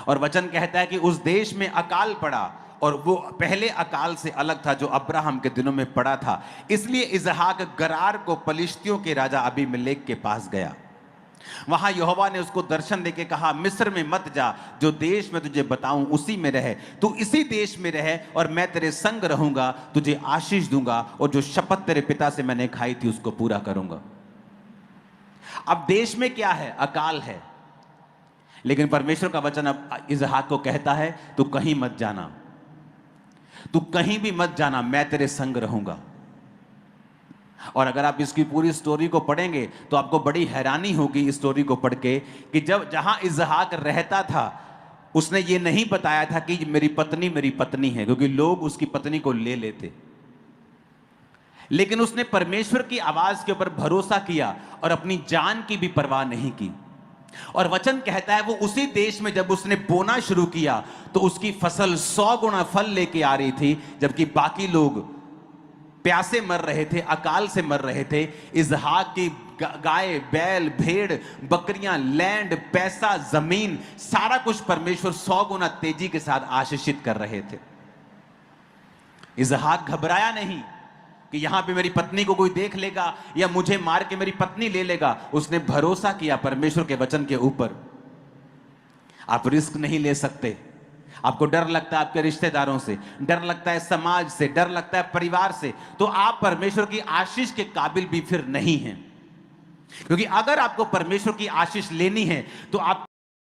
और वचन कहता है कि उस देश में अकाल पड़ा, और वो पहले अकाल से अलग था जो अब्राहम के दिनों में पड़ा था। इसलिए इसहाक गरार को पलिश्तियों के राजा अबीमेलेक के पास गया। वहां यहोवा ने उसको दर्शन देके कहा, मिस्र में मत जा, जो देश में तुझे बताऊं उसी में रह, तू इसी देश में रह और मैं तेरे संग रहूंगा, तुझे आशीष दूंगा और जो शपथ तेरे पिता से मैंने खाई थी उसको पूरा करूंगा। अब देश में क्या है? अकाल है। लेकिन परमेश्वर का वचन अब इसहाक को कहता है, तू कहीं मत जाना, तू कहीं भी मत जाना, मैं तेरे संग रहूंगा। और अगर आप इसकी पूरी स्टोरी को पढ़ेंगे तो आपको बड़ी हैरानी होगी इस स्टोरी को पढ़ के, कि जब जहां इसहाक रहता था उसने ये नहीं बताया था कि मेरी पत्नी है, क्योंकि लोग उसकी पत्नी को ले लेते। लेकिन उसने परमेश्वर की आवाज के ऊपर भरोसा किया और अपनी जान की भी परवाह नहीं की। और वचन कहता है वो उसी देश में जब उसने बोना शुरू किया तो उसकी फसल 100 गुना फल लेके आ रही थी, जबकि बाकी लोग प्यासे मर रहे थे, अकाल से मर रहे थे। इसहाक की गाय, बैल, भेड़, बकरियां, लैंड, पैसा, जमीन, सारा कुछ परमेश्वर 100 गुना तेजी के साथ आशीषित कर रहे थे। इसहाक घबराया नहीं कि यहां पे मेरी पत्नी को कोई देख लेगा या मुझे मार के मेरी पत्नी ले लेगा। उसने भरोसा किया परमेश्वर के वचन के ऊपर। आप रिस्क नहीं ले सकते। आपको डर लगता है आपके रिश्तेदारों से, डर लगता है समाज से, डर लगता है परिवार से, तो आप परमेश्वर की आशीष के काबिल भी फिर नहीं हैं। क्योंकि अगर आपको परमेश्वर की आशीष लेनी है तो आप